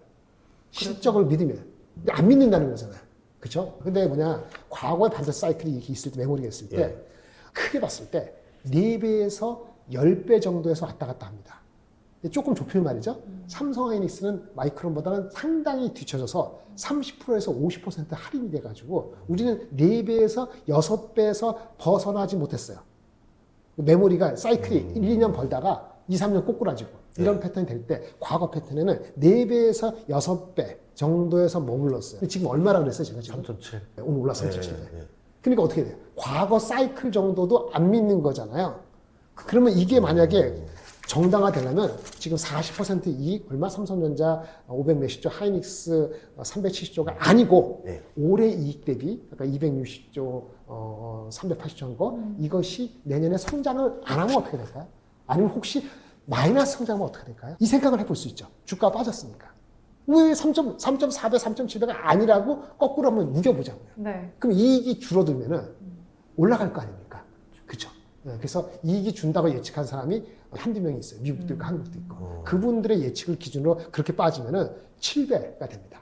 실적을 믿으면. 근데 안 믿는다는 거잖아요. 그쵸? 근데 뭐냐, 과거에 반도체 사이클이 이렇게 있을 때, 메모리가 있을 때, 예. 크게 봤을 때, 4배에서 10배 정도에서 왔다 갔다 합니다. 근데 조금 좁히면 말이죠. 삼성 하이닉스는 마이크론보다는 상당히 뒤쳐져서 30%에서 50% 할인이 돼가지고, 우리는 4배에서 6배에서 벗어나지 못했어요. 메모리가 사이클이 1, 2년 벌다가 2, 3년 꼬꾸라지고, 이런 패턴이 될 때 과거 패턴에는 4배에서 6배 정도에서 머물렀어요. 근데 지금 얼마라고 그랬어요? 제가 지금 3.7. 오늘 올라서 3.7배. 네. 그러니까 어떻게 돼요? 과거 사이클 정도도 안 믿는 거잖아요. 그러면 이게 만약에 정당화되려면 지금 40% 이익 얼마? 삼성전자 500 몇십조, 하이닉스 370조가 아니고 네. 올해 이익 대비 아까 260조, 380조인 거 이것이 내년에 성장을 안 하면 어떻게 될까요? 아니면 혹시 마이너스 성장하면 어떻게 될까요? 이 생각을 해볼 수 있죠. 주가가 빠졌으니까. 왜 3.4배, 3.7배가 아니라고 거꾸로 한번 우겨보자고요. 네. 그럼 이익이 줄어들면은 올라갈 거 아닙니까? 그렇죠. 그래서 이익이 준다고 예측한 사람이 한두 명이 있어요. 미국도 있고 한국도 있고. 그분들의 예측을 기준으로 그렇게 빠지면은 7배가 됩니다.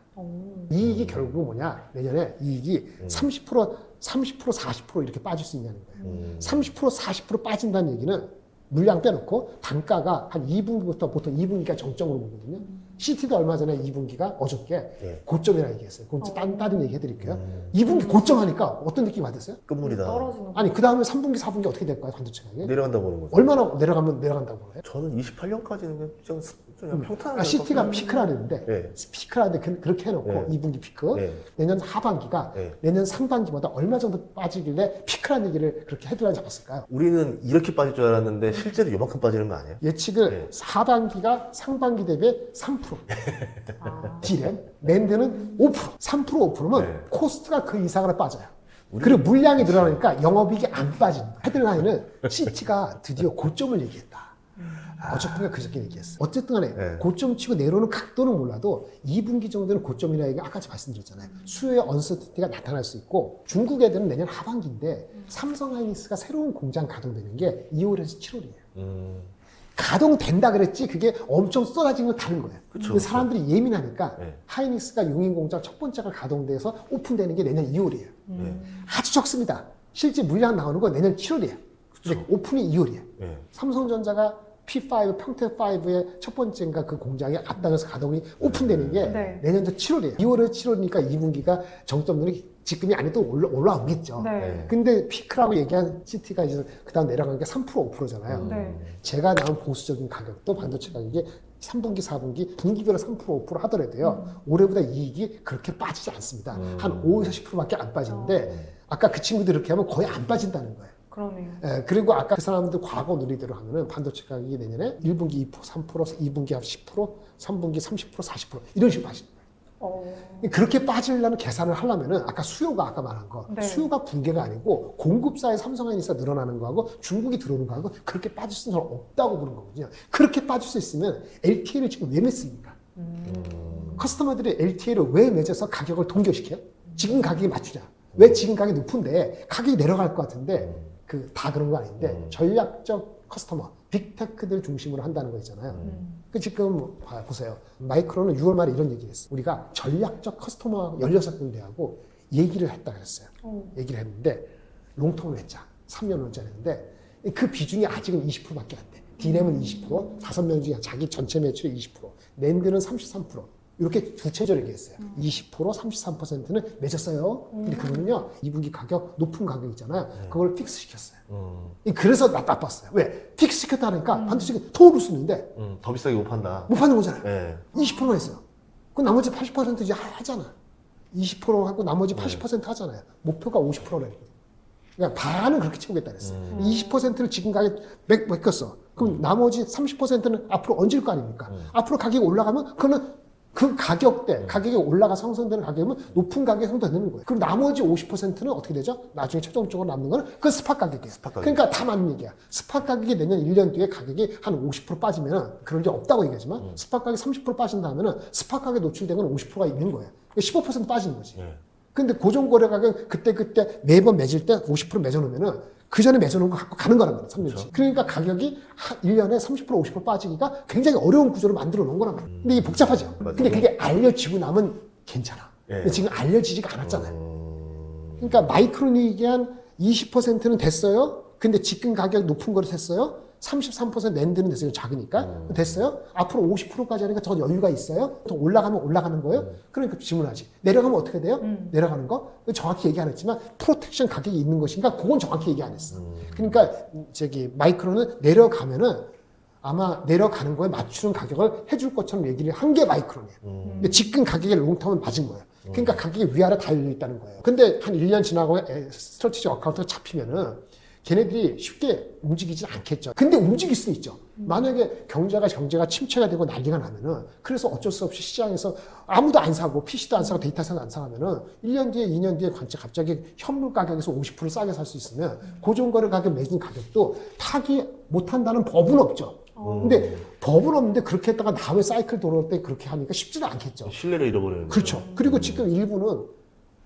이익이 결국 뭐냐? 내년에 이익이 30%, 40% 이렇게 빠질 수 있냐는 거예요. 30%, 40% 빠진다는 얘기는 물량 빼놓고 단가가 한 2분기부터 보통 2분기가 정점으로 보거든요. CT도 얼마 전에 2분기가 어저께 고점이라고 얘기했어요. 그건 다른 얘기 해드릴게요. 2분기 고점 하니까 어떤 느낌이 받았어요? 끝물이다. 떨어지는 아니 그 다음에 3분기, 4분기 어떻게 될까요? 반도체 가격이? 내려간다 보는 거죠. 얼마나 내려가면 내려간다고 해요? 저는 28년까지는 그냥 평탄한. CT가 피크라는데 네. 피크라는데 그렇게 해놓고 네. 2분기 피크 네. 내년 하반기가 네. 내년 상반기보다 얼마 정도 빠지길래 피크라는 얘기를 그렇게 헤드라인 잡았을까요? 우리는 이렇게 빠질 줄 알았는데 실제로 요만큼 빠지는 거 아니에요? 예측을 네. 하반기가 상반기 대비 3% 아, D램, 랜드는 5%, 3% 5%면 네. 코스트가 그 이상으로 빠져요. 그리고 물량이 늘어나니까 영업이익이 안 빠지는 거예요. 헤드라인은 CT가 드디어 고점을 얘기했다. 어저께가 그저께 얘기했어. 어쨌든 간에 네. 고점 치고 내려오는 각도는 몰라도 2분기 정도는 고점이라 얘기 아까 말씀드렸잖아요. 수요의 언서티티가 나타날 수 있고 중국 애들은 내년 하반기인데 삼성 하이닉스가 새로운 공장 가동되는 게 2월에서 7월이에요. 가동된다 그랬지 그게 엄청 쏟아지는 건 다른 거예요. 그쵸, 근데 사람들이 예민하니까 네. 하이닉스가 용인 공장 첫 번째가 가동돼서 오픈되는 게 내년 2월이에요. 네. 아주 적습니다. 실제 물량 나오는 건 내년 7월이에요. 근데 오픈이 2월이에요. 네. 삼성전자가 P5, 평택5의 첫 번째인가 그 공장이 앞당겨서 가동이 오픈되는 게 네. 내년도 7월이에요. 2월에 7월이니까 2분기가 정점들이 지금이 아니도 올라오겠죠. 네. 근데 피크라고 얘기한 CT가 이제 그 다음 내려간 게 3%, 5%잖아요. 네. 제가 나온 보수적인 가격도 반도체 가격이 3분기, 4분기, 분기별로 3%, 5% 하더라도요. 올해보다 이익이 그렇게 빠지지 않습니다. 한 5에서 10%밖에 안 빠지는데 아까 그 친구들 이렇게 하면 거의 안 빠진다는 거예요. 그러네요. 예, 그리고 아까 그 사람들 과거 논리대로 하면은 반도체 가격이 내년에 1분기 2%, 3%, 2분기 한 10%, 3분기 30%, 40% 이런 식으로 빠지는 거예요. 그렇게 빠지려는 계산을 하려면은 아까 수요가 아까 말한 거 네. 수요가 붕괴가 아니고 공급사의 삼성하이닉스가 늘어나는 거하고 중국이 들어오는 거하고 그렇게 빠질 수는 없다고 보는 거거든요. 그렇게 빠질 수 있으면 LTA를 지금 왜 맺습니까? 커스터머들이 LTA를 왜 맺어서 가격을 동결시켜요? 지금 가격에 맞추자. 왜 지금 가격이 높은데 가격이 내려갈 것 같은데 다 그런 거 아닌데 전략적 커스터머, 빅테크들 중심으로 한다는 거 있잖아요. 그 지금 보세요. 마이크론은 6월 말에 이런 얘기했어. 우리가 전략적 커스터머 16군데하고 얘기를 했다 그랬어요. 얘기를 했는데 롱텀을 했자. 3년 원짜리 했는데 그 비중이 아직은 20%밖에 안 돼. D램은 20%, 5명 중에 자기 전체 매출의 20%, 랜드는 33%. 이렇게 두 체제를 얘기했어요. 20%, 33%는 맺었어요. 근데 그거는요, 2분기 가격, 높은 가격 있잖아요. 그걸 픽스 시켰어요. 그래서 나빴어요. 왜? 픽스 시켰다니까 반도체가 더 오를 수 있는데 더 비싸게 못 판다. 못 파는 거잖아요. 네. 20%만 했어요. 그 나머지 80% 이제 하잖아. 20% 하고 나머지 80% 하잖아요. 목표가 50%래. 그러니까 반은 그렇게 채우겠다 그랬어요. 20%를 지금 가격 맡겼어. 그럼 나머지 30%는 앞으로 얹을 거 아닙니까? 앞으로 가격이 올라가면 그거는 그 가격대, 가격이 올라가서 형성되는 가격이면 높은 가격이 형성되는 거예요. 그럼 나머지 50%는 어떻게 되죠? 나중에 최종적으로 남는 거는 그 스팟 가격이에요. 스팟 가격. 그러니까 다 맞는 얘기야. 스팟 가격이 내년 1년 뒤에 가격이 한 50% 빠지면은 그런 게 없다고 얘기하지만 스팟 가격이 30% 빠진다면은 스팟 가격에 노출된 건 50%가 있는 거예요. 15% 빠지는 거지. 예. 근데 고정거래 가격 그때 매번 매질 때 50% 매져놓으면은 그 전에 매져놓은 거 갖고 가는 거란 말이야, 3년치. 그렇죠. 그러니까 가격이 1년에 30% 50% 빠지기가 굉장히 어려운 구조를 만들어 놓은 거란 말이야. 근데 이게 복잡하죠. 맞아요. 근데 그게 알려지고 나면 괜찮아. 예. 근데 지금 알려지지가 않았잖아요. 그러니까 마이크론이 얘기한 20%는 됐어요. 근데 지금 가격 높은 거를 됐어요. 33% 낸드는 됐어요. 작으니까. 됐어요? 앞으로 50%까지 하니까 더 여유가 있어요? 더 올라가면 올라가는 거예요? 그러니까 질문하지. 내려가면 어떻게 돼요? 내려가는 거? 정확히 얘기 안 했지만 프로텍션 가격이 있는 것인가? 그건 정확히 얘기 안 했어. 그러니까 마이크론은 내려가면은 아마 내려가는 거에 맞추는 가격을 해줄 것처럼 얘기를 한 게 마이크론이에요. 근데 지금 가격의 롱텀은 맞은 거예요. 그러니까 가격이 위아래 다 열려 있다는 거예요. 근데 한 1년 지나고 스트래티지 어카운트가 잡히면은 걔네들이 쉽게 움직이진 않겠죠. 근데 움직일 수 있죠. 만약에 경제가 침체가 되고 난리가 나면은 그래서 어쩔 수 없이 시장에서 아무도 안 사고 PC도 안 사고 데이터센터 안 사면은 1년 뒤에 2년 뒤에 갑자기 현물 가격에서 50% 싸게 살 수 있으면 고정거래 가격 매진 가격도 타기 못한다는 법은 없죠. 근데 법은 없는데 그렇게 했다가 다음에 사이클 돌아올 때 그렇게 하니까 쉽지는 않겠죠. 신뢰를 잃어버리는 그렇죠. 그리고 지금 일부는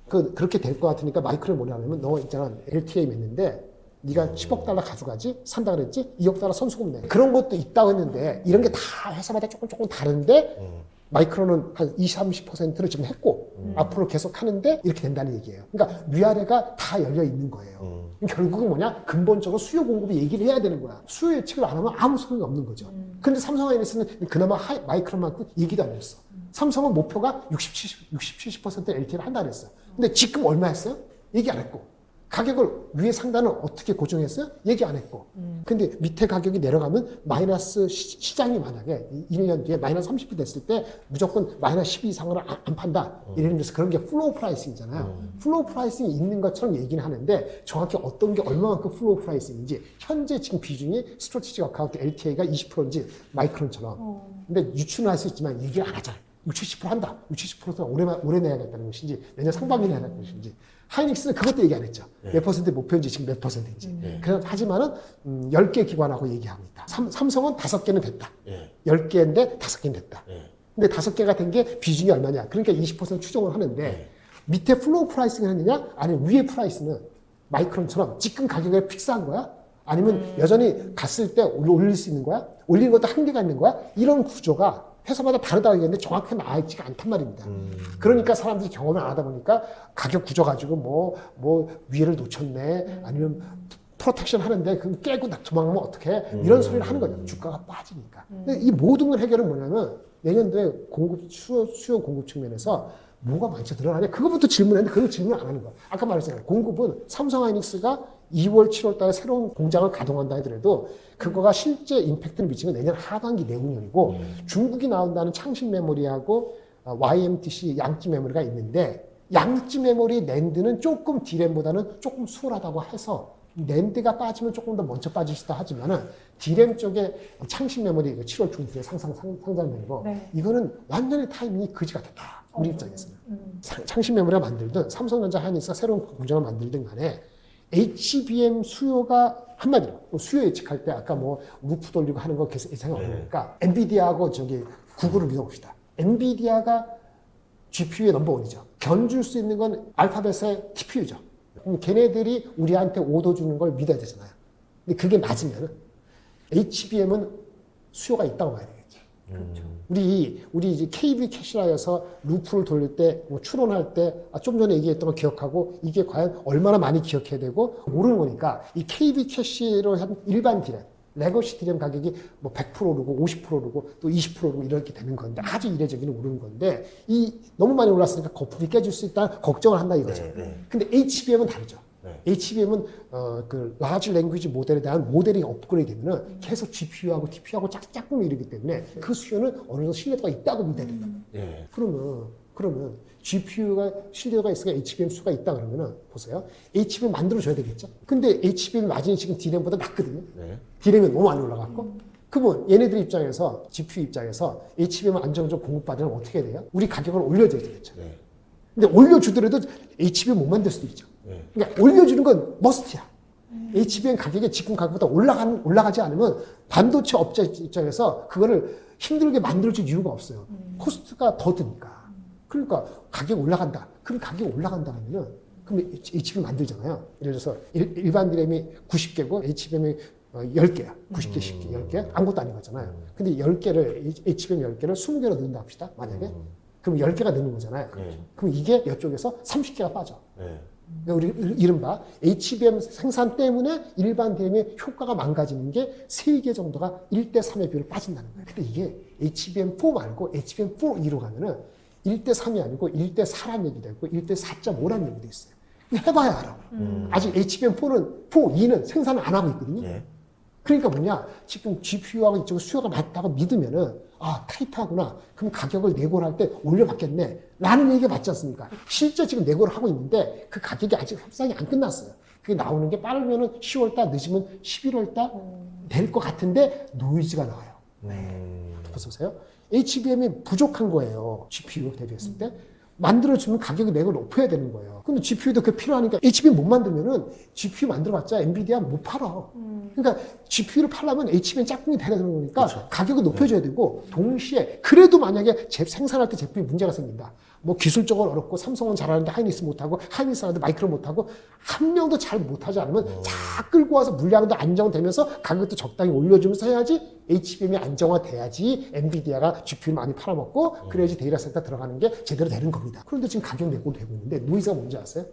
그렇게 될 것 같으니까 마이크를 뭐냐 하면 너 있잖아 LTA 맺는데 네가 10억 달러 가져가지? 산다 그랬지? 2억 달러 선수금 내. 그런 것도 있다고 했는데 이런 게 다 회사마다 조금 다른데 마이크론은 한 20, 30%를 지금 했고 앞으로 계속 하는데 이렇게 된다는 얘기예요. 그러니까 위아래가 다 열려 있는 거예요. 결국은 뭐냐? 근본적으로 수요 공급이 얘기를 해야 되는 거야. 수요 예측을 안 하면 아무 소용이 없는 거죠. 근데 삼성하이닉스는 그나마 마이크론만큼 얘기도 안 했어. 삼성은 목표가 60, 70% LT를 한다 그랬어. 근데 지금 얼마 했어요? 얘기 안 했고. 가격을 위에 상단을 어떻게 고정했어요? 얘기 안 했고. 근데 밑에 가격이 내려가면 마이너스 시장이 만약에 1년 뒤에 마이너스 30이 됐을 때 무조건 마이너스 12 이상으로 안 판다. 예를 들어서 그런 게 플로우 프라이싱이잖아요. 플로우 프라이싱이 있는 것처럼 얘기는 하는데 정확히 어떤 게 얼마만큼 플로우 프라이싱인지 현재 지금 비중이 스트래티지 어카운트 LTA가 20%인지 마이크론처럼. 근데 유추는 할 수 있지만 얘기를 안 하잖아요. 60, 70% 한다. 60, 70%는 올해 내야겠다는 것인지 내년 상반기에 내야겠다는 것인지. 하이닉스는 그것도 얘기 안 했죠. 몇 퍼센트 목표인지 지금 몇 퍼센트인지. 하지만은 10개 기관하고 얘기하고 있다. 삼성은 5개는 됐다. 10개인데 5개는 됐다. 근데 5개가 된 게 비중이 얼마냐. 그러니까 20% 추정을 하는데 밑에 플로우 프라이싱을 했느냐? 아니면 위에 프라이스는 마이크론처럼 지금 가격을 픽스한 거야? 아니면 여전히 갔을 때 올릴 수 있는 거야? 올리는 것도 한계가 있는 거야? 이런 구조가 회사마다 다르다고 얘기했는데 정확히 나와 있지가 않단 말입니다. 그러니까 사람들이 경험을 안 하다 보니까 가격 구조 가지고 뭐 위에를 놓쳤네 아니면 프로텍션 하는데 그럼 깨고 도망가면 어떡해 이런 소리를 하는 거죠. 주가가 빠지니까. 근데 이 모든 걸 해결은 뭐냐면 내년도에 수요 공급 측면에서 뭐가 많이 늘어나냐 그거부터 질문했는데 그걸 질문 안 하는 거야. 아까 말했잖아요. 공급은 삼성하이닉스가 2월, 7월 달에 새로운 공장을 가동한다 하더라도 그거가 실제 임팩트를 미치는 내년 하반기 내후년이고 중국이 나온다는 창신 메모리하고 YMTC 양지 메모리가 있는데 양지 메모리 낸드는 조금 디램보다는 조금 수월하다고 해서 낸드가 빠지면 조금 더 먼저 빠질 수도 하지만은 디램 쪽에 창신 메모리 7월 중순에 상장된 거 네. 이거는 완전히 타이밍이 그지 같았다. 우리 입장에서는. 창신 메모리가 만들든 삼성전자 하이닉스가 새로운 공장을 만들든 간에 HBM 수요가 한마디로 수요 예측할 때 아까 뭐 루프 돌리고 하는 거 계속 예상이 어려우니까 엔비디아하고 구글을 믿어봅시다. 엔비디아가 GPU의 넘버원이죠. 견줄 수 있는 건 알파벳의 TPU죠. 그럼 걔네들이 우리한테 오더 주는 걸 믿어야 되잖아요. 근데 그게 맞으면 HBM은 수요가 있다고 봐야 되겠죠. 그렇죠. 우리 이제 KB 캐시라에서 루프를 돌릴 때, 뭐 추론할 때, 좀 전에 얘기했던 거 기억하고, 이게 과연 얼마나 많이 기억해야 되고, 모르는 거니까, 이 KB 캐시로 한 일반 디램, 레거시 디램 가격이 뭐 100% 오르고, 50% 오르고, 또 20% 오르고 이렇게 되는 건데, 아주 이례적인 오르는 건데, 너무 많이 올랐으니까 거품이 깨질 수 있다, 걱정을 한다 이거죠. 근데 HBM은 다르죠. HBM은 그 라지 랭귀지 모델에 대한 모델이 업그레이드 되면은 계속 GPU하고 TPU하고 짝짝꿍 이르기 때문에 그 수요는 어느 정도 신뢰도가 있다고 믿어야 된다. 그러면 GPU가 신뢰도가 있으니까 HBM 수가 있다 그러면은 보세요. HBM 만들어줘야 되겠죠. 근데 HBM 마진이 지금 D램보다 낮거든요. D램이 너무 많이 올라갔고 그러면 얘네들 입장에서 GPU 입장에서 HBM을 안정적으로 공급받으면 어떻게 돼요? 우리 가격을 올려줘야 되겠죠. 네. 근데 올려주더라도 HBM 못 만들 수도 있죠. 네. 그러니까 올려주는 건 머스트야. HBM 가격이 지금 가격보다 올라가지 않으면 반도체 업체 입장에서 그거를 힘들게 만들어줄 이유가 없어요. 코스트가 더 드니까. 그러니까 가격이 올라간다. 그럼 가격이 올라간다 하면은 그럼 HBM 만들잖아요. 예를 들어서 일반 DRAM이 90개고 HBM이 10개야. 90개, 10개, 10개. 아무것도 아닌 거잖아요. 근데 10개를, HBM 10개를 20개로 넣는다 합시다. 만약에. 그럼 10개가 넣는 거잖아요. 네. 그럼 이게 이쪽에서 30개가 빠져. 네. 그러니까 우리 이른바 HBM 생산 때문에 일반 DRAM의 효과가 망가지는 게 3개 정도가 1대3의 비율로 빠진다는 거예요. 근데 이게 HBM4 말고 HBM4E로 가면은 1대3이 아니고 1대4란 얘기도 있고 1대4.5란 얘기도 있어요. 해봐야 알아. 아직 HBM4E는 생산을 안 하고 있거든요. 네. 그러니까 뭐냐, 지금 GPU하고 이쪽 수요가 맞다고 믿으면은, 아, 타이트하구나. 그럼 가격을 내고를 할 때 올려받겠네. 라는 얘기가 맞지 않습니까? 실제 지금 내고를 하고 있는데 그 가격이 아직 협상이 안 끝났어요. 그게 나오는 게 빠르면은 10월달, 늦으면 11월달 될 것 같은데 노이즈가 나와요. 보세요. HBM이 부족한 거예요. GPU 대비했을 때. 만들어주면 가격이 내고 높여야 되는 거예요. 근데 GPU도 그게 필요하니까 HBM 못 만들면은 GPU 만들어봤자 엔비디아 못 팔아. 그러니까 GPU를 팔려면 HBM 짝꿍이 돼야 되는 거니까 그렇죠. 가격을 높여줘야 되고 동시에 그래도 만약에 생산할 때 제품이 문제가 생긴다. 뭐 기술적으로 어렵고 삼성은 잘하는데 하이닉스 못하고 하이닉스 하는데 마이크로 못하고 한 명도 잘 못하지 않으면 다 끌고 와서 물량도 안정되면서 가격도 적당히 올려주면서 해야지 HBM이 안정화돼야지 엔비디아가 GPU 많이 팔아먹고 그래야지 데이터 센터 들어가는 게 제대로 되는 겁니다. 그런데 지금 가격 내고 되고 있는데 노이즈가 뭔지 아세요?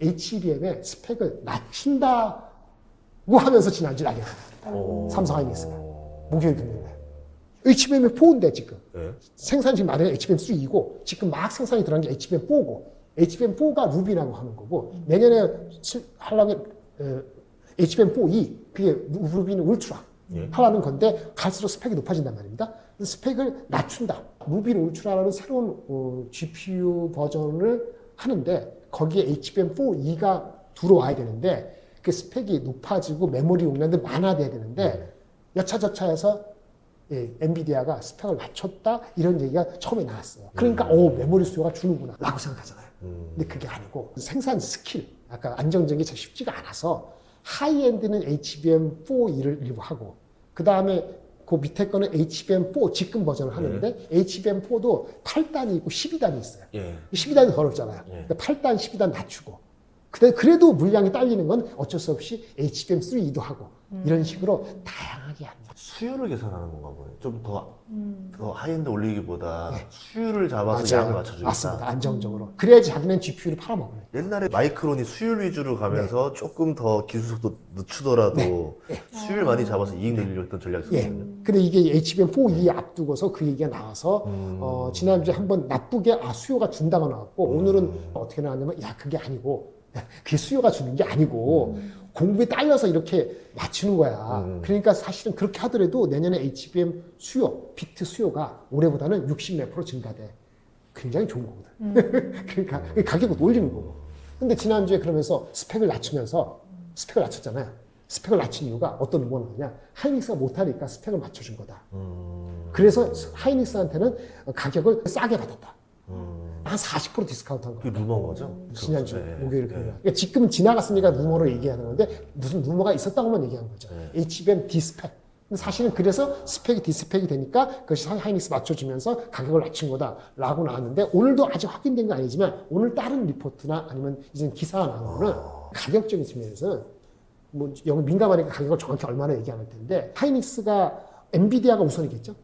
HBM의 스펙을 낮춘다고 하면서 지난주에 난리가 났습니다. 삼성 하이닉스가 목요일 금요일에 HBM이 4인데 지금 네. 생산이 지금 말하는 HBM3이고 지금 막 생산이 들어간 게 HBM4고 HBM4가 루비라고 하는 거고 내년에 하려면 HBM4E 그게 루비는 울트라 하라는 건데 갈수록 스펙이 높아진단 말입니다. 스펙을 낮춘다. 루비는 울트라라는 새로운 GPU 버전을 하는데 거기에 HBM4E가 들어와야 되는데 그 스펙이 높아지고 메모리 용량도 많아져야 되는데 여차저차해서 엔비디아가 스펙을 낮췄다 이런 얘기가 처음에 나왔어요. 그러니까 메모리 수요가 주는구나 라고 생각하잖아요. 근데 그게 아니고 생산 스킬 아까 안정적인 게 쉽지가 않아서 하이엔드는 HBM4E를 일부 하고 그 다음에 그 밑에 거는 HBM4 지금 버전을 하는데 HBM4도 8단이 있고 12단이 있어요. 12단이 더 어렵잖아요. 그러니까 8단, 12단 낮추고 그래도 물량이 딸리는 건 어쩔 수 없이 HBM3E도 하고 이런 식으로 다양하게 합니다. 수요를 계산하는 건가 보네. 좀 더 하이엔드 올리기보다 수요를 잡아서 양을 맞춰주겠다. 맞습니다. 안정적으로. 그래야지 자기는 GPU를 팔아먹어요. 옛날에 마이크론이 수율 위주로 가면서 조금 더 기술 속도 늦추더라도 수율 많이 잡아서 이익 내려고 했던 전략이 있었거든요. 근데 이게 HBM4E 앞두고서 그 얘기가 나와서 지난주에 한번 나쁘게 수요가 준다고 나왔고 오늘은 어떻게 나왔냐면 야 그게 아니고 그게 수요가 주는 게 아니고 공급에 딸려서 이렇게 맞추는 거야. 그러니까 사실은 그렇게 하더라도 내년에 HBM 수요, 비트 수요가 올해보다는 60몇 % 증가돼. 굉장히 좋은 거거든. 그러니까 가격을 올리는 거고. 근데 지난주에 그러면서 스펙을 낮추면서 스펙을 낮췄잖아요. 스펙을 낮춘 이유가 어떤 의원이냐. 하이닉스가 못하니까 스펙을 맞춰준 거다. 그래서 하이닉스한테는 가격을 싸게 받았다. 한 40% 디스카운트 한 거. 그게 루머인 거죠? 지난주 목요일 금요일. 네. 그러니까 지금 지나갔으니까 루머로 얘기하는 건데 무슨 루머가 있었다고만 얘기하는 거죠. HBM 디스펙. 사실은 그래서 스펙이 디스펙이 되니까 그것이 하이닉스 맞춰주면서 가격을 낮춘 거다라고 나왔는데 오늘도 아직 확인된 건 아니지만 오늘 다른 리포트나 아니면 이제 기사가 나오는 가격적인 측면에서는 뭐 영어 민감하니까 가격을 정확히 얼마나 얘기 안 할 텐데 하이닉스가 엔비디아가 우선이겠죠.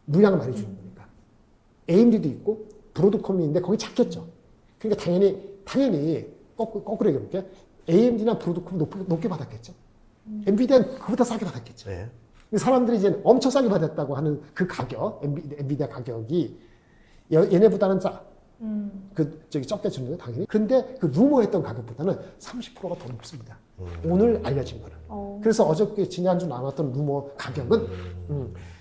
물량을 많이 주는 거니까. AMD도 있고 브로드컴이 있는데 거기 작겠죠. 그러니까 당연히 거꾸로 얘기해볼게요. AMD나 브로드컴 높게 받았겠죠. 엔비디아는 그보다 싸게 받았겠죠. 네. 근데 사람들이 이제 엄청 싸게 받았다고 하는 그 가격, 엔비디아 가격이 얘네보다는 적게 주는 거예요, 당연히. 근데 그 루머했던 가격보다는 30%가 더 높습니다. 오늘 알려진 거는. 그래서 어저께 지난주 나왔던 루머 가격은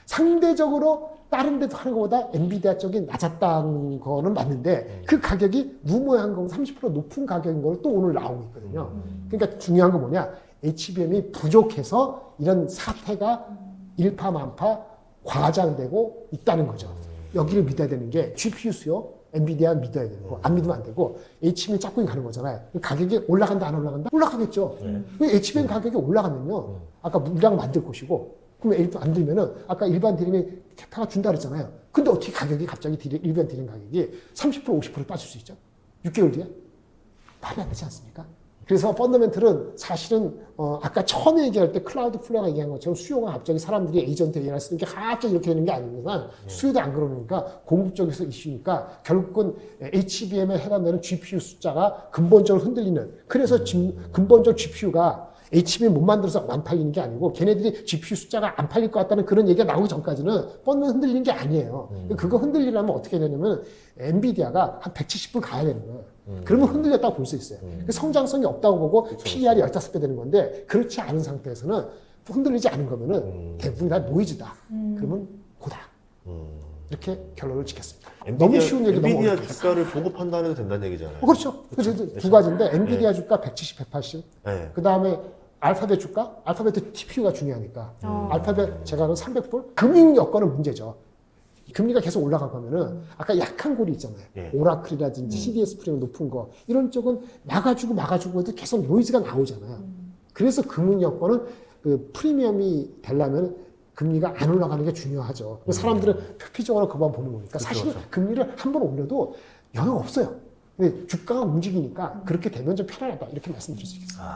상대적으로 다른 데도 하는 것보다 엔비디아 쪽이 낮았다는 거는 맞는데 그 가격이 루머한 건 30% 높은 가격인 걸 또 오늘 나오고 있거든요. 그러니까 중요한 건 뭐냐. HBM이 부족해서 이런 사태가 일파만파 과장되고 있다는 거죠. 여기를 믿어야 되는 게 GPU 수요, 엔비디아 믿어야 되고 안 믿으면 안 되고 HBM 짝꿍이 가는 거잖아요. 가격이 올라간다 안 올라간다? 올라가겠죠. HBM 가격이 올라가면요. 아까 물량 만들 것이고 그러면 일반 안 들면은 아까 일반 디램이 캐파가 준다 그랬잖아요. 근데 어떻게 가격이 갑자기 일반 디램 가격이 30% 50% 빠질 수 있죠? 6개월 뒤에? 말이 안 되지 않습니까? 그래서 펀더멘틀은 사실은 아까 처음에 얘기할 때 클라우드 플레어가 얘기한 것처럼 수요가 갑자기 사람들이 에이전트 AI를 쓰는 게 갑자기 이렇게 되는 게 아니지만 수요도 안 그러니까 공급 쪽에서 이슈니까 결국은 HBM에 해당되는 GPU 숫자가 근본적으로 흔들리는 그래서 근본적 GPU가 HBM 못 만들어서 안 팔리는 게 아니고 걔네들이 GPU 숫자가 안 팔릴 것 같다는 그런 얘기가 나오기 전까지는 펀드는 흔들리는 게 아니에요. 그거 흔들리려면 어떻게 되냐면 엔비디아가 한 170불 가야 되는 거예요. 그러면 흔들렸다고 볼 수 있어요. 성장성이 없다고 보고 PER이 15배 되는 건데 그렇지 않은 상태에서는 흔들리지 않은 거면은 대부분 다 노이즈다. 그러면 고다. 이렇게 결론을 짓겠습니다. 너무 쉬운 얘기 너무 엔비디아 어렵게 주가를 보고 판단해도 된다는 얘기잖아요. 그렇죠. 그래서 두 가지인데 엔비디아 주가 170, 180. 네. 그 다음에 알파벳 주가? 알파벳 TPU가 중요하니까. 알파벳 제가 하는 300불? 금융 여건은 문제죠. 금리가 계속 올라갈 거면은 아까 약한 골이 있잖아요. 예. 오라클이라든지 CDS 프리미엄 높은 거 이런 쪽은 막아주고 해도 계속 노이즈가 나오잖아요. 그래서 금융 여건은 그 프리미엄이 되려면 금리가 안 올라가는 게 중요하죠. 사람들은 표피적으로 그만 보는 거니까 사실은 그렇죠. 금리를 한 번 올려도 영향 없어요. 근데 주가가 움직이니까 그렇게 되면 좀 편안하다 이렇게 말씀드릴 수 있겠습니다.